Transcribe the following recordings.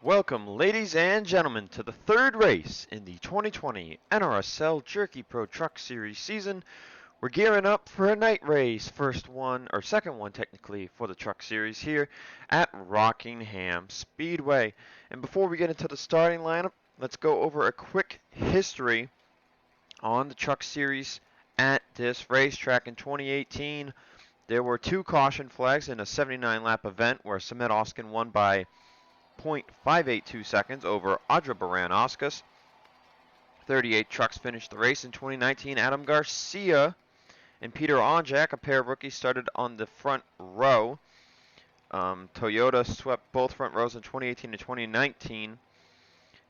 Welcome, ladies and gentlemen, to the third race in the 2020 NRSL Jerky Pro Truck Series season. We're gearing up for a night race, second one technically, for the Truck Series here at Rockingham Speedway. And before we get into the starting lineup, let's go over a quick history on the Truck Series at this racetrack. In 2018, there were 2 caution flags in a 79-lap event where Samet Oskin won by 0.582 seconds over Audra Baranauskas. 38 trucks finished the race. In 2019, Adam Garcia and Peter Onjak, a pair of rookies, started on the front row. Toyota swept both front rows in 2018 and 2019.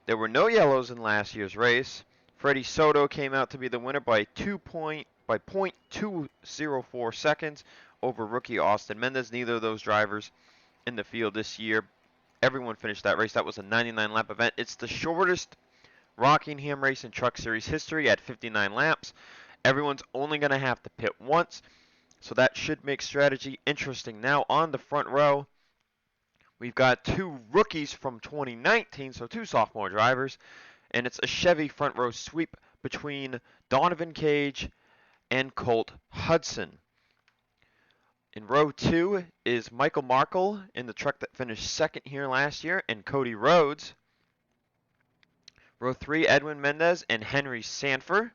There were no yellows in last year's race. Freddie Soto came out to be the winner by 0.204 seconds over rookie Austin Mendez. Neither of those drivers in the field this year. Everyone finished that race. That was a 99-lap event. It's the shortest Rockingham race in Truck Series history at 59 laps. Everyone's only going to have to pit once, so that should make strategy interesting. Now on the front row, we've got 2 rookies from 2019, so 2 sophomore drivers, and it's a Chevy front row sweep between Donovan Cage and Colt Hudson. In row 2 is Michael Markle in the truck that finished second here last year, and Cody Rhodes. Row 3, Edwin Mendez and Henry Sanford.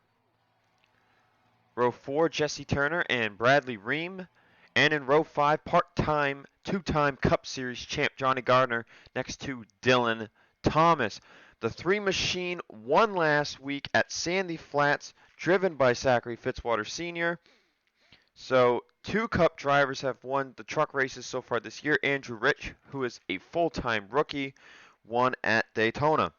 Row 4, Jesse Turner and Bradley Ream. And in row 5, part-time, 2-time Cup Series champ Johnny Gardner next to Dylan Thomas. The 3 machine won last week at Sandy Flats, driven by Zachary Fitzwater Sr. So 2 Cup drivers have won the truck races so far this year. Andrew Rich, who is a full-time rookie, won at Daytona.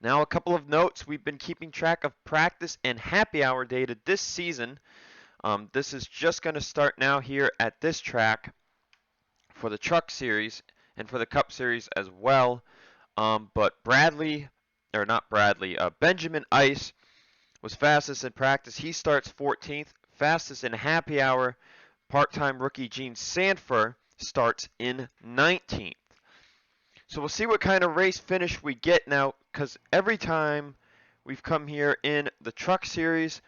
Now a couple of notes. We've been keeping track of practice and happy hour data this season. This is just going to start now here at this track for the Truck Series and for the Cup Series as well. But Benjamin Ice was fastest in practice. He starts 14th. Fastest in happy hour, part-time rookie Gene Sanford starts in 19th. So we'll see what kind of race finish we get now, because every time we've come here in the Truck Series,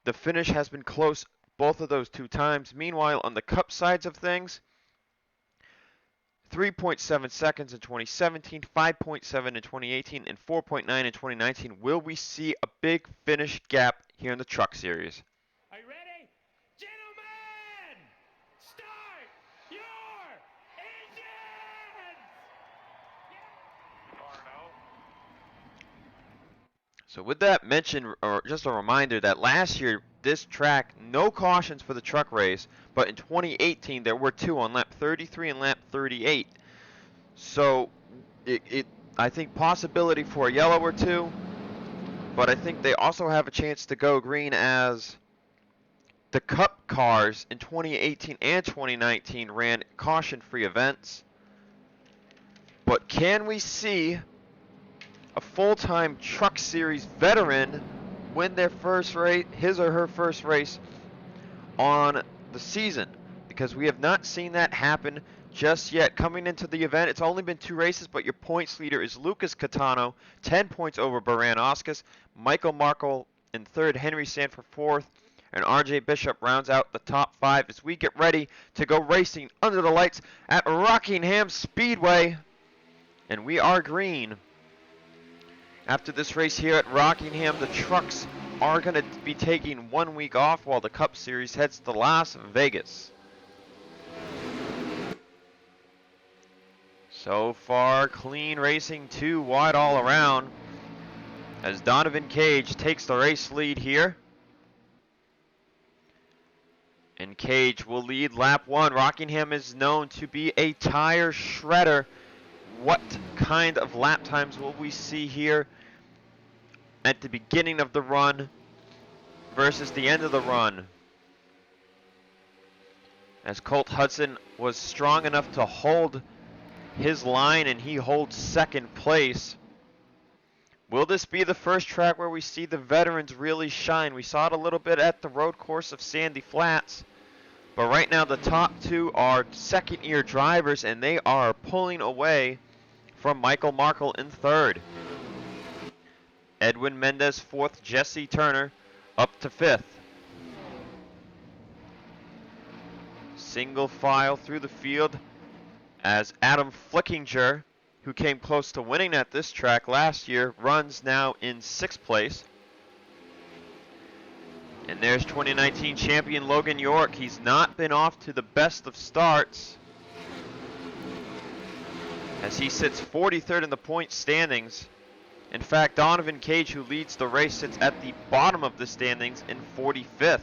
the finish has been close both of those 2 times. Meanwhile, on the Cup sides of things, 3.7 seconds in 2017, 5.7 in 2018, and 4.9 in 2019. Will we see a big finish gap here in the Truck Series? Are you ready? Gentlemen, start your engines! So with that mentioned, or just a reminder that last year, this track, no cautions for the truck race, but in 2018, there were 2 on lap 33 and lap 38. So I think possibility for a yellow or 2, but I think they also have a chance to go green, as the Cup cars in 2018 and 2019 ran caution-free events. But can we see a full-time Truck Series veteran win their first race, his or her first race on the season? Because we have not seen that happen just yet. Coming into the event, it's only been 2 races, but your points leader is Lucas Catano, 10 points over Baranauskas. Michael Markle in 3rd, Henry Sanford 4th, and RJ Bishop rounds out the top 5 as we get ready to go racing under the lights at Rockingham Speedway. And we are green. After this race here at Rockingham, the trucks are going to be taking 1 week off while the Cup Series heads to Las Vegas. So far, clean racing, 2 wide all around, as Donovan Cage takes the race lead here. And Cage will lead lap 1. Rockingham is known to be a tire shredder. What kind of lap times will we see here at the beginning of the run versus the end of the run? As Colt Hudson was strong enough to hold his line, and he holds 2nd place. Will this be the first track where we see the veterans really shine? We saw it a little bit at the road course of Sandy Flats, but right now the top 2 are second-year drivers, and they are pulling away from Michael Markle in third. Edwin Mendez fourth, Jesse Turner up to fifth. Single file through the field as Adam Flickinger, who came close to winning at this track last year, runs now in sixth place. And there's 2019 champion Logan York. He's not been off to the best of starts, as he sits 43rd in the point standings. In fact, Donovan Cage, who leads the race, sits at the bottom of the standings in 45th.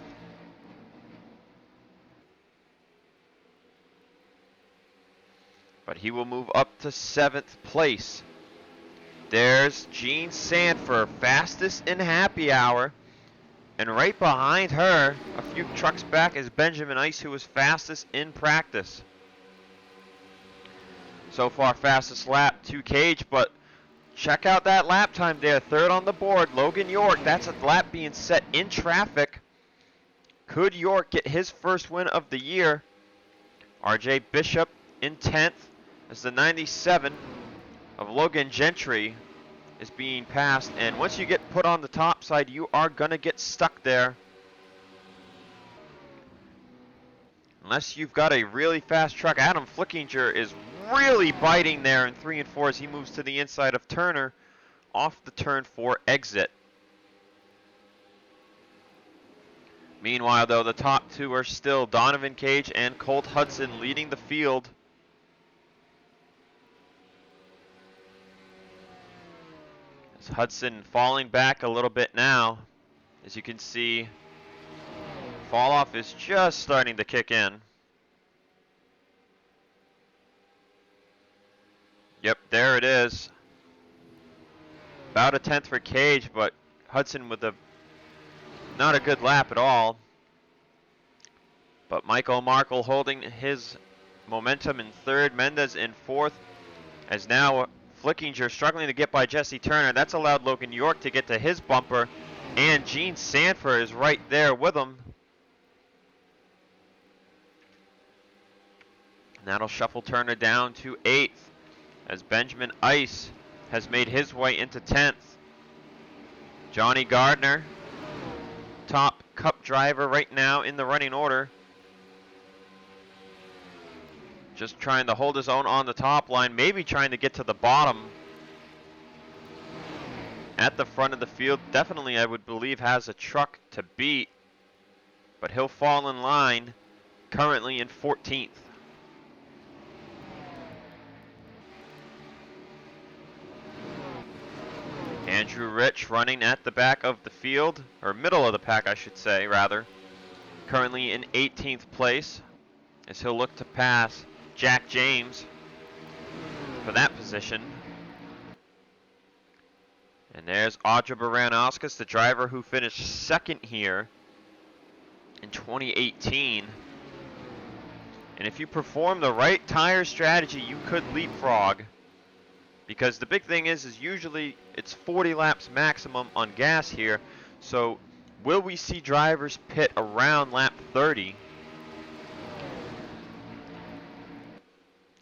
But he will move up to 7th place. There's Jean Sanford, fastest in happy hour. And right behind her, a few trucks back, is Benjamin Ice, who was fastest in practice. So far, fastest lap to Cage, but check out that lap time there. Third on the board, Logan York. That's a lap being set in traffic. Could York get his first win of the year? RJ Bishop in 10th as the 97 of Logan Gentry is being passed. And once you get put on the top side, you are going to get stuck there. Unless you've got a really fast truck. Adam Flickinger is really biting there in 3 and 4 as he moves to the inside of Turner off the turn 4 exit. Meanwhile, though, the top two are still Donovan Cage and Colt Hudson leading the field. As Hudson falling back a little bit now. As you can see, fall off is just starting to kick in. Yep, there it is. About a 10th for Cage, but Hudson with not a good lap at all. But Michael Markle holding his momentum in third, Mendez in fourth, as now Flickinger struggling to get by Jesse Turner. That's allowed Logan York to get to his bumper, and Gene Sanford is right there with him. And that'll shuffle Turner down to 8th, as Benjamin Ice has made his way into 10th. Johnny Gardner, top Cup driver right now in the running order, just trying to hold his own on the top line, maybe trying to get to the bottom. At the front of the field, definitely I would believe has a truck to beat, but he'll fall in line, currently in 14th. Andrew Rich running at the back of the field, or middle of the pack I should say, rather. Currently in 18th place, as he'll look to pass Jack James for that position. And there's Audra Baranauskas, the driver who finished second here in 2018. And if you perform the right tire strategy, you could leapfrog. Because the big thing is usually it's 40 laps maximum on gas here. So will we see drivers pit around lap 30?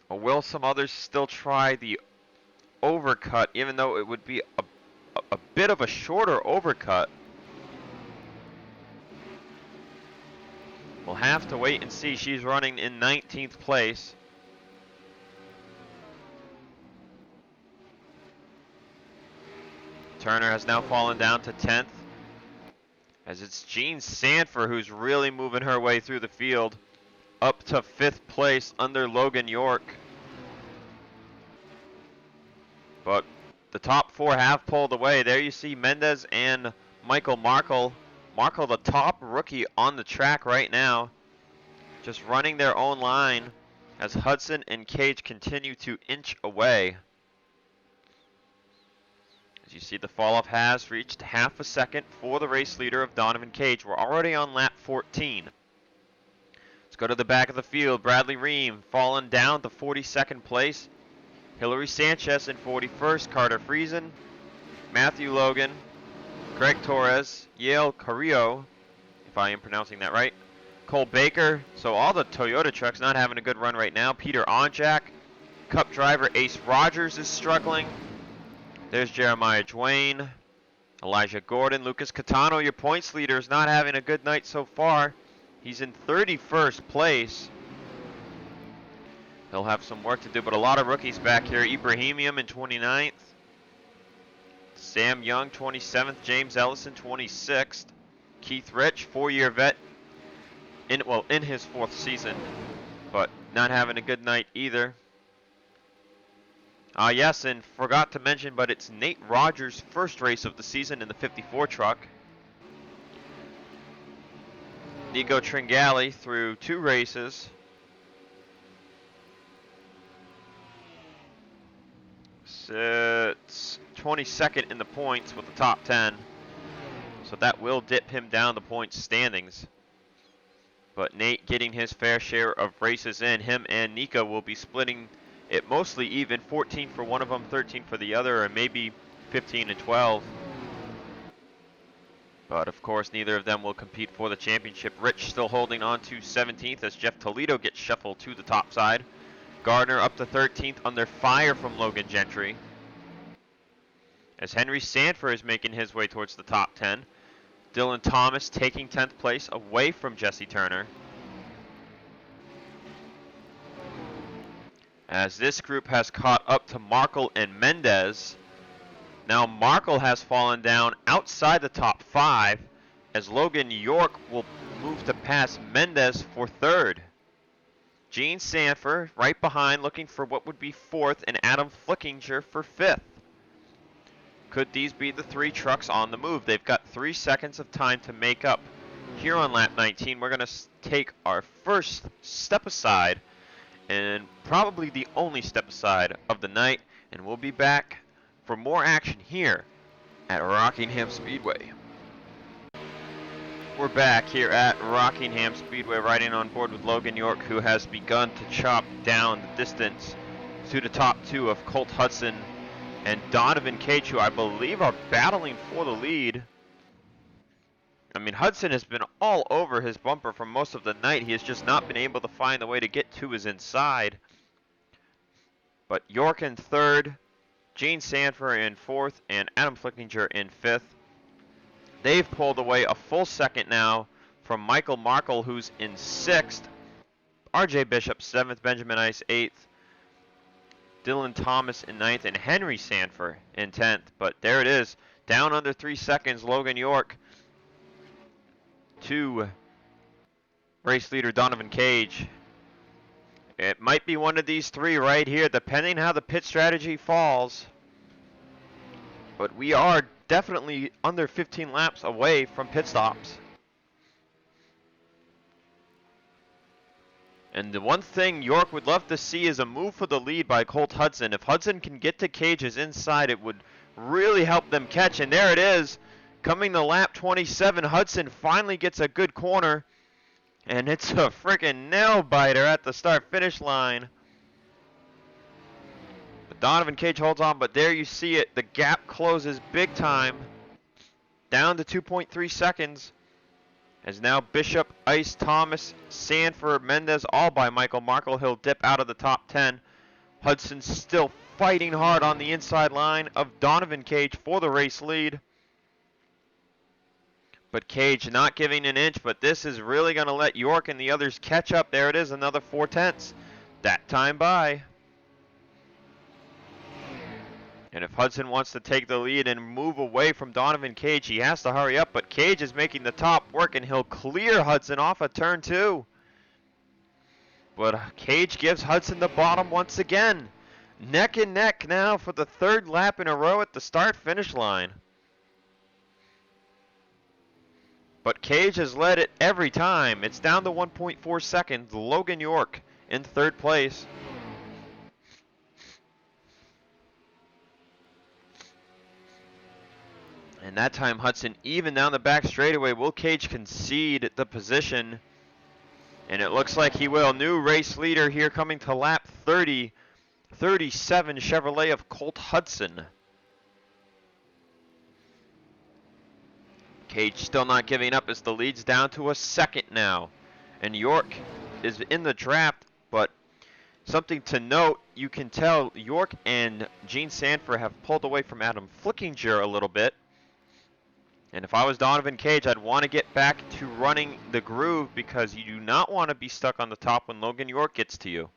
Or will some others still try the overcut, even though it would be a bit of a shorter overcut? We'll have to wait and see. She's running in 19th place. Turner has now fallen down to 10th, as it's Jean Sanford who's really moving her way through the field, up to 5th place under Logan York. But the top four have pulled away. There you see Mendez and Michael Markle. Markle, the top rookie on the track right now, just running their own line as Hudson and Cage continue to inch away. As you see, the fall-off has reached half a second for the race leader of Donovan Cage. We're already on lap 14. Let's go to the back of the field. Bradley Ream fallen down to 42nd place. Hillary Sanchez in 41st. Carter Friesen, Matthew Logan, Greg Torres, Yale Carrillo, if I am pronouncing that right, Cole Baker. So all the Toyota trucks not having a good run right now. Peter Onjak, Cup driver Ace Rogers is struggling. There's Jeremiah Dwayne, Elijah Gordon, Lucas Catano, your points leader, is not having a good night so far. He's in 31st place. He'll have some work to do, but a lot of rookies back here. Ibrahimium in 29th. Sam Young, 27th. James Ellison, 26th. Keith Rich, 4-year vet, in his 4th season, but not having a good night either. Yes, and forgot to mention, but it's Nate Rogers' first race of the season in the 54 truck. Nico Tringali through 2 races. Sits 22nd in the points with the top 10. So that will dip him down the points standings. But Nate getting his fair share of races in. Him and Nico will be splitting it mostly even. 14 for one of them, 13 for the other, or maybe 15 and 12. But of course, neither of them will compete for the championship. Rich still holding on to 17th as Jeff Toledo gets shuffled to the top side. Gardner up to 13th under fire from Logan Gentry. As Henry Sanford is making his way towards the top 10. Dylan Thomas taking 10th place away from Jesse Turner. As this group has caught up to Markle and Mendez. Now Markle has fallen down outside the top 5 as Logan York will move to pass Mendez for 3rd. Gene Sanford right behind, looking for what would be 4th, and Adam Flickinger for 5th. Could these be the 3 trucks on the move? They've got 3 seconds of time to make up. Here on lap 19, we're going to take our first step aside, and probably the only step aside of the night, and we'll be back for more action here at Rockingham Speedway. We're back here at Rockingham Speedway, riding on board with Logan York, who has begun to chop down the distance to the top 2 of Colt Hudson and Donovan Cage, who I believe are battling for the lead. I mean, Hudson has been all over his bumper for most of the night. He has just not been able to find the way to get to his inside. But York in 3rd, Gene Sanford in 4th, and Adam Flickinger in 5th. They've pulled away a full second now from Michael Markle, who's in 6th. RJ Bishop 7th, Benjamin Ice 8th. Dylan Thomas in 9th, and Henry Sanford in 10th. But there it is, down under 3 seconds, Logan York to race leader Donovan Cage. It might be one of these 3 right here, depending how the pit strategy falls. But we are definitely under 15 laps away from pit stops. And the one thing York would love to see is a move for the lead by Colt Hudson. If Hudson can get to Cage's inside, it would really help them catch. And there it is. Coming to lap 27, Hudson finally gets a good corner. And it's a freaking nail biter at the start-finish line. But Donovan Cage holds on, but there you see it. The gap closes big time. Down to 2.3 seconds. As now Bishop, Ice, Thomas, Sanford, Mendez, all by Michael Markle. He'll dip out of the top 10. Hudson still fighting hard on the inside line of Donovan Cage for the race lead. But Cage not giving an inch, but this is really going to let York and the others catch up. There it is, another 4/10. That time by. And if Hudson wants to take the lead and move away from Donovan Cage, he has to hurry up. But Cage is making the top work, and he'll clear Hudson off of turn 2. But Cage gives Hudson the bottom once again. Neck and neck now for the 3rd lap in a row at the start-finish line. But Cage has led it every time. It's down to 1.4 seconds. Logan York in 3rd place. And that time Hudson even down the back straightaway. Will Cage concede the position? And it looks like he will. New race leader here coming to lap 30. 37 Chevrolet of Colt Hudson. Cage still not giving up as the lead's down to a second now. And York is in the draft, but something to note, you can tell York and Gene Sanford have pulled away from Adam Flickinger a little bit. And if I was Donovan Cage, I'd want to get back to running the groove because you do not want to be stuck on the top when Logan York gets to you.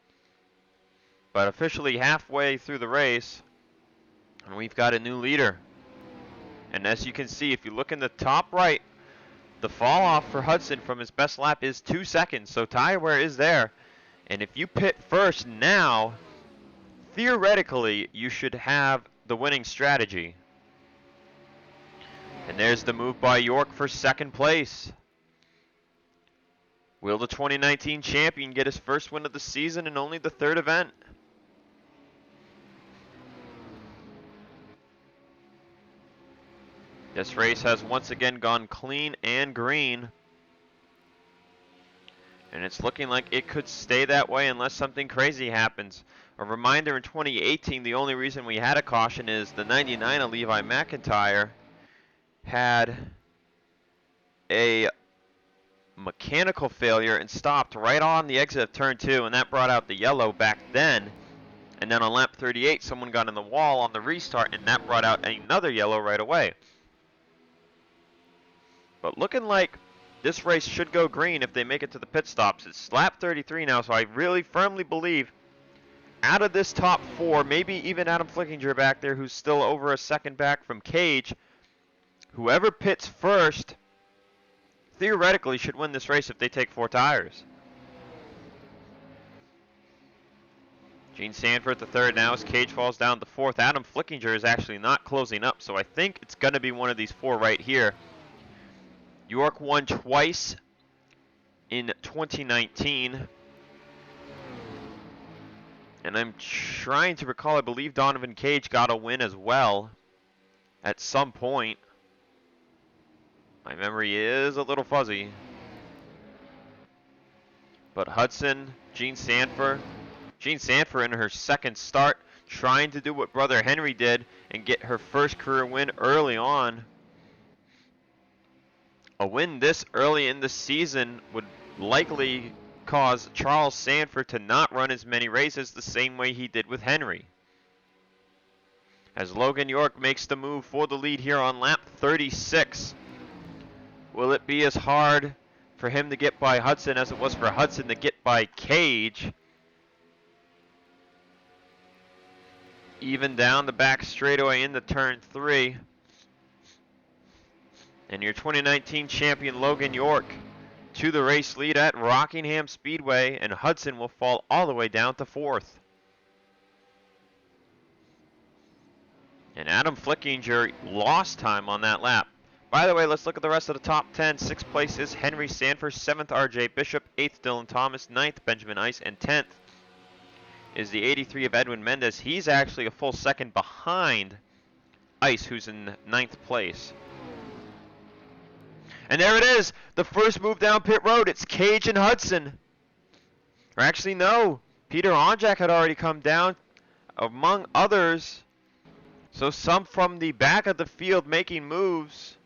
But officially halfway through the race, and we've got a new leader. And as you can see, if you look in the top right, the fall off for Hudson from his best lap is 2 seconds. So tire wear is there. And if you pit first now, theoretically, you should have the winning strategy. And there's the move by York for second place. Will the 2019 champion get his first win of the season and only the third event? This race has once again gone clean and green. And it's looking like it could stay that way unless something crazy happens. A reminder, in 2018, the only reason we had a caution is the 99 of Levi McIntyre had a mechanical failure and stopped right on the exit of turn 2, and that brought out the yellow back then. And then on lap 38, someone got in the wall on the restart, and that brought out another yellow right away. But looking like this race should go green if they make it to the pit stops. It's lap 33 now, so I really firmly believe out of this top 4, maybe even Adam Flickinger back there, who's still over a second back from Cage, whoever pits first theoretically should win this race if they take 4 tires. Gene Sanford the third now as Cage falls down to 4th. Adam Flickinger is actually not closing up, so I think it's going to be one of these 4 right here. York won twice in 2019. And I'm trying to recall, I believe Donovan Cage got a win as well at some point. My memory is a little fuzzy. But Hudson, Gene Sanford in her second start, trying to do what brother Henry did and get her first career win early on. A win this early in the season would likely cause Charles Sanford to not run as many races the same way he did with Henry. As Logan York makes the move for the lead here on lap 36. Will it be as hard for him to get by Hudson as it was for Hudson to get by Cage? Even down the back straightaway into turn 3. And your 2019 champion Logan York to the race lead at Rockingham Speedway, and Hudson will fall all the way down to 4th. And Adam Flickinger lost time on that lap. By the way, let's look at the rest of the top 10. 6th place is Henry Sanford, 7th RJ Bishop, 8th Dylan Thomas, 9th Benjamin Ice, and 10th is the 83 of Edwin Mendez. He's actually a full second behind Ice, who's in 9th place. And there it is, the first move down pit road. It's Cage and Hudson. Or actually, no. Peter Onjak had already come down, among others. So some from the back of the field making moves.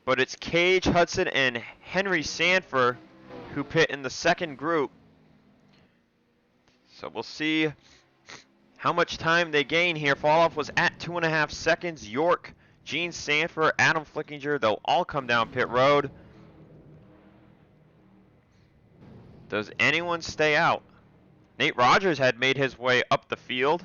But it's Cage, Hudson, and Henry Sanford who pit in the second group. So we'll see how much time they gain here. Fall off was at 2.5 seconds. York, Gene Sanford, Adam Flickinger, they'll all come down pit road. Does anyone stay out? Nate Rogers had made his way up the field.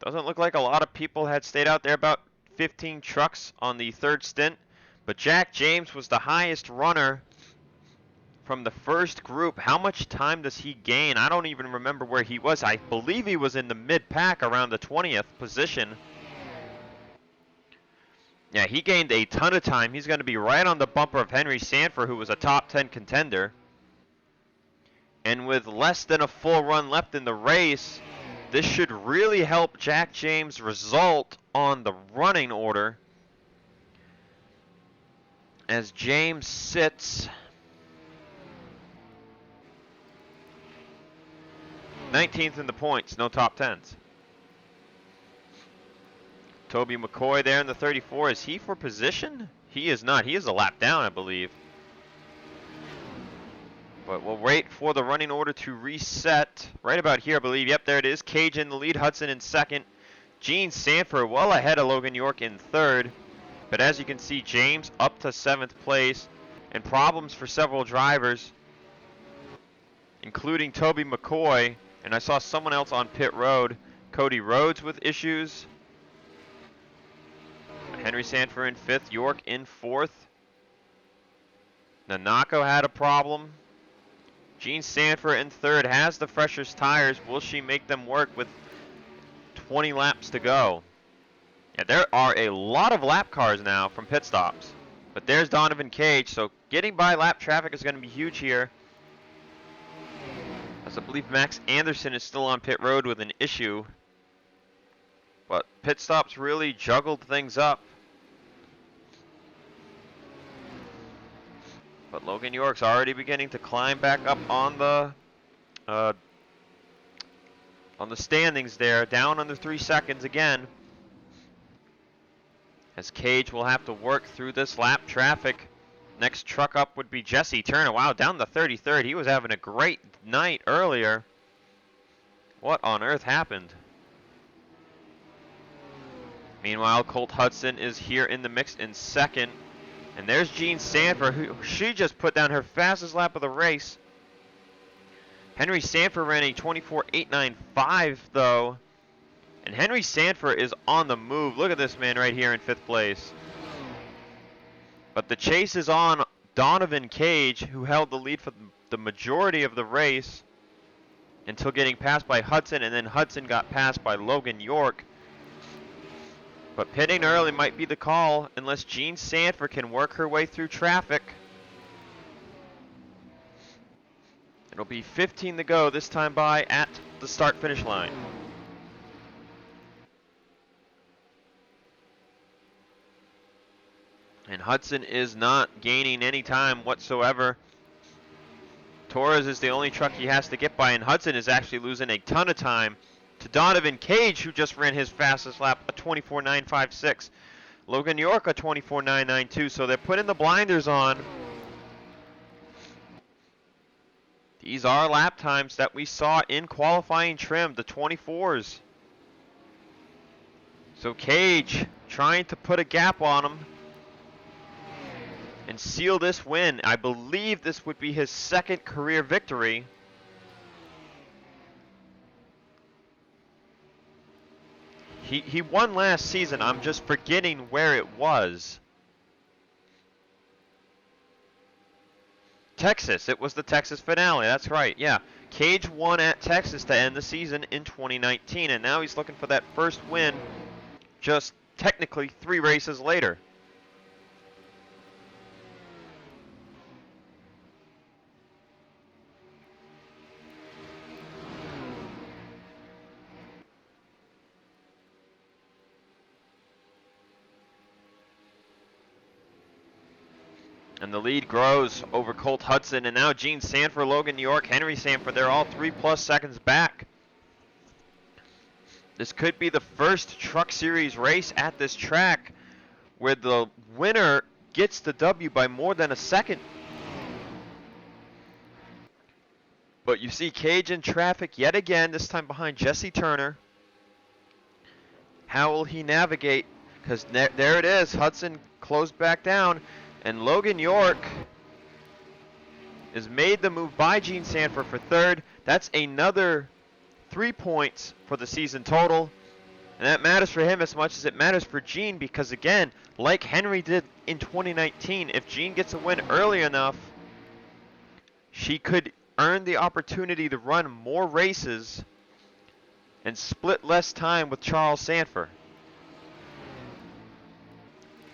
Doesn't look like a lot of people had stayed out there, about 15 trucks on the third stint. But Jack James was the highest runner from the first group. How much time does he gain? I don't even remember where he was. I believe he was in the mid-pack around the 20th position. Yeah, he gained a ton of time. He's going to be right on the bumper of Henry Sanford, who was a top 10 contender. And with less than a full run left in the race, this should really help Jack James' result on the running order, as James sits 19th in the points, no top 10s. Toby McCoy there in the 34. Is he for position? He is not. He is a lap down, I believe. But we'll wait for the running order to reset right about here, I believe. Yep, there it is. Cage in the lead, Hudson in second. Gene Sanford well ahead of Logan York in third. But as you can see, James up to 7th place. And problems for several drivers, including Toby McCoy. And I saw someone else on pit road, Cody Rhodes, with issues. Henry Sanford in 5th, York in 4th. Nanako had a problem. Gene Sanford in 3rd has the freshest tires. Will she make them work with 20 laps to go? Yeah, there are a lot of lap cars now from pit stops. But there's Donovan Cage, so getting by lap traffic is going to be huge here. As I believe Max Anderson is still on pit road with an issue. But pit stops really juggled things up. But Logan York's already beginning to climb back up on the standings there, down under 3 seconds again. As Cage will have to work through this lap traffic. Next truck up would be Jesse Turner. Wow, down the 33rd. He was having a great night earlier. What on earth happened? Meanwhile, Colt Hudson is here in the mix in second. And there's Gene Sanford, who she just put down her fastest lap of the race. Henry Sanford ran a 24.895 though. And Henry Sanford is on the move. Look at this man right here in 5th place. But the chase is on Donovan Cage, who held the lead for the majority of the race until getting passed by Hudson, and then Hudson got passed by Logan York. But pitting early might be the call unless Gene Sanford can work her way through traffic. It'll be 15 to go this time by at the start-finish line. And Hudson is not gaining any time whatsoever. Torres is the only truck he has to get by, and Hudson is actually losing a ton of time to Donovan Cage, who just ran his fastest lap, a 24.956. Logan York, a 24.992. So they're putting the blinders on. These are lap times that we saw in qualifying trim, the 24s. So Cage trying to put a gap on him and seal this win. I believe this would be his 2nd career victory. He won last season. I'm just forgetting where it was. Texas. It was the Texas finale. That's right. Yeah. Cage won at Texas to end the season in 2019, and now he's looking for that first win just technically 3 races later. And the lead grows over Colt Hudson, and now Gene Sanford, Logan York, Henry Sanford, they're all 3+ seconds back. This could be the first Truck Series race at this track where the winner gets the W by more than a second. But you see Cage in traffic yet again, this time behind Jesse Turner. How will he navigate? Because there it is, Hudson closed back down. And Logan York is made the move by Gene Sanford for 3rd. That's another 3 points for the season total. And that matters for him as much as it matters for Gene, because again, like Henry did in 2019, if Gene gets a win early enough, she could earn the opportunity to run more races and split less time with Charles Sanford.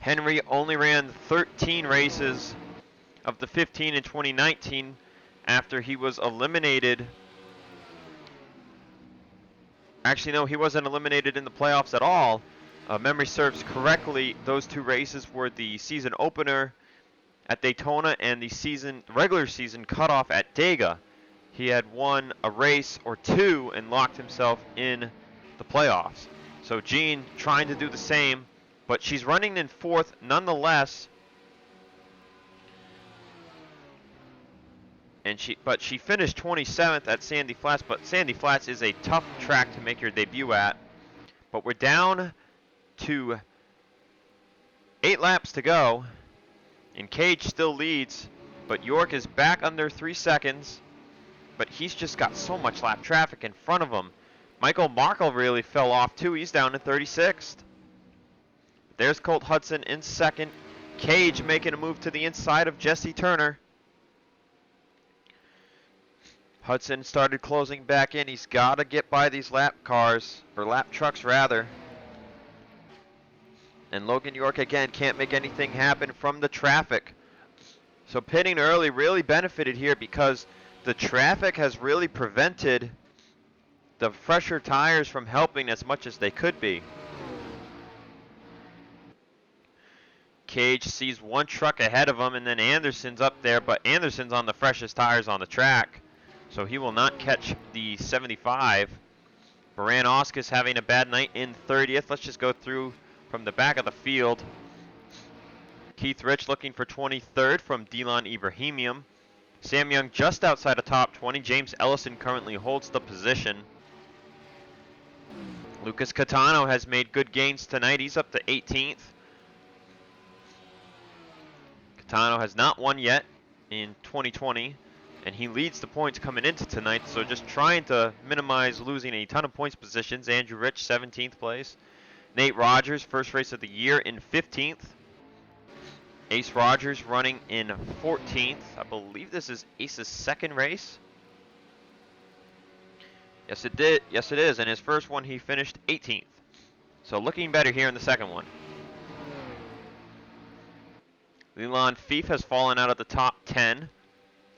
Henry only ran 13 races of the 15 in 2019 after he was eliminated. Actually, no, he wasn't eliminated in the playoffs at all. Memory serves correctly, those 2 races were the season opener at Daytona and the regular season cutoff at Dega. He had won a race or 2 and locked himself in the playoffs. So Gene trying to do the same. But she's running in 4th nonetheless. but she finished 27th at Sandy Flats, but Sandy Flats is a tough track to make your debut at. But we're down to 8 laps to go, and Cage still leads, but York is back under 3 seconds, but he's just got so much lap traffic in front of him. Michael Markle really fell off too. He's down to 36th. There's Colt Hudson in second. Cage making a move to the inside of Jesse Turner. Hudson started closing back in. He's got to get by these lap cars, or lap trucks rather. And Logan York again can't make anything happen from the traffic. So pitting early really benefited here because the traffic has really prevented the fresher tires from helping as much as they could be. Cage sees one truck ahead of him, and then Anderson's up there, but Anderson's on the freshest tires on the track, so he will not catch the 75. Baran Oskus having a bad night in 30th. Let's just go through from the back of the field. Keith Rich looking for 23rd from Delon Ibrahimium. Sam Young just outside of top 20. James Ellison currently holds the position. Lucas Catano has made good gains tonight. He's up to 18th. Catano has not won yet in 2020, and he leads the points coming into tonight, so just trying to minimize losing a ton of points positions. Andrew Rich, 17th place. Nate Rogers, first race of the year, in 15th. Ace Rogers running in 14th. I believe this is Ace's second race. Yes, it did. Yes, it is. And his first one, he finished 18th. So looking better here in the second one. Leland Fief has fallen out of the top 10.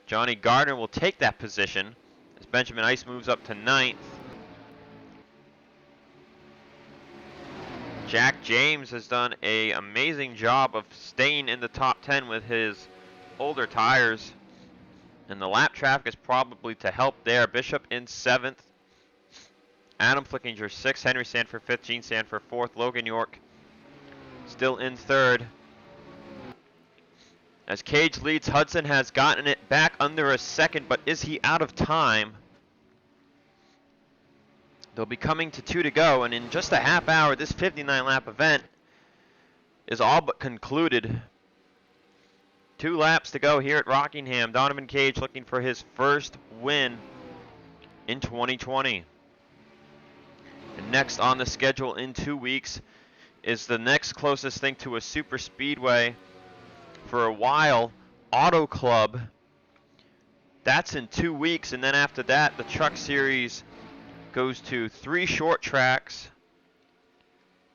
Johnny Gardner will take that position as Benjamin Ice moves up to 9th. Jack James has done an amazing job of staying in the top 10 with his older tires. And the lap traffic is probably to help there. Bishop in 7th. Adam Flickinger 6th. Henry Sanford 5th. Gene Sanford 4th. Logan York still in 3rd. As Cage leads, Hudson has gotten it back under a second, but is he out of time? They'll be coming to 2 to go, and in just a half hour, this 59-lap event is all but concluded. 2 laps to go here at Rockingham. Donovan Cage looking for his first win in 2020. And next on the schedule in 2 weeks is the next closest thing to a super speedway for a while, Auto Club. That's in 2 weeks, and then after that, the Truck Series goes to 3 short tracks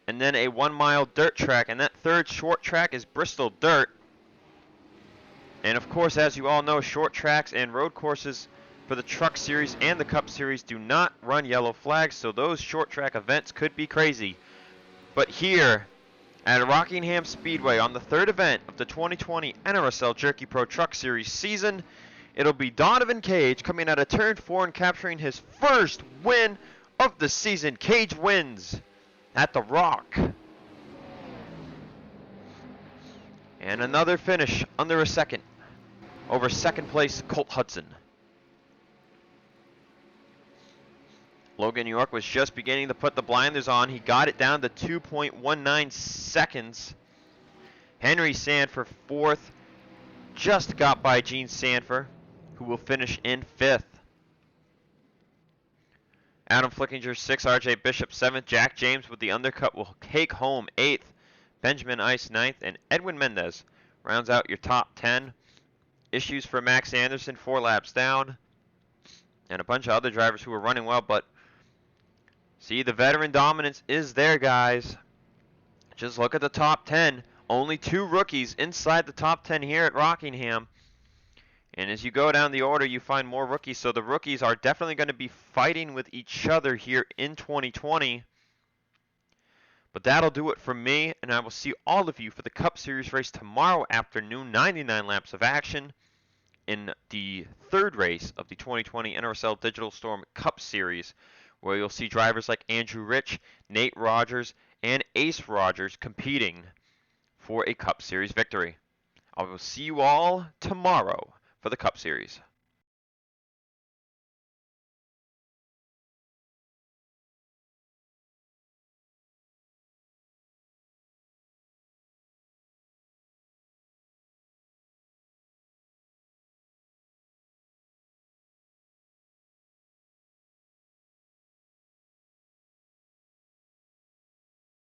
and then a 1-mile dirt track, and that third short track is Bristol Dirt. And of course, as you all know, short tracks and road courses for the Truck Series and the Cup Series do not run yellow flags, so those short track events could be crazy. But here at Rockingham Speedway on the 3rd event of the 2020 NRSL Jerky Pro Truck Series season, it'll be Donovan Cage coming out of turn 4 and capturing his first win of the season. Cage wins at the Rock. And another finish under a second over second place Colt Hudson. Logan York was just beginning to put the blinders on. He got it down to 2.19 seconds. Henry Sanford 4th. Just got by Gene Sanford, who will finish in 5th. Adam Flickinger 6th. RJ Bishop 7th. Jack James with the undercut will take home 8th. Benjamin Ice 9th. And Edwin Mendez rounds out your top 10. Issues for Max Anderson, 4 laps down. And a bunch of other drivers who were running well, but see, the veteran dominance is there, guys. Just look at the top 10. Only 2 rookies inside the top 10 here at Rockingham. And as you go down the order, you find more rookies. So the rookies are definitely going to be fighting with each other here in 2020. But that'll do it for me, and I will see all of you for the Cup Series race tomorrow afternoon. 99 laps of action in the 3rd race of the 2020 NRSL Digital Storm Cup Series, where you'll see drivers like Andrew Rich, Nate Rogers, and Ace Rogers competing for a Cup Series victory. I will see you all tomorrow for the Cup Series.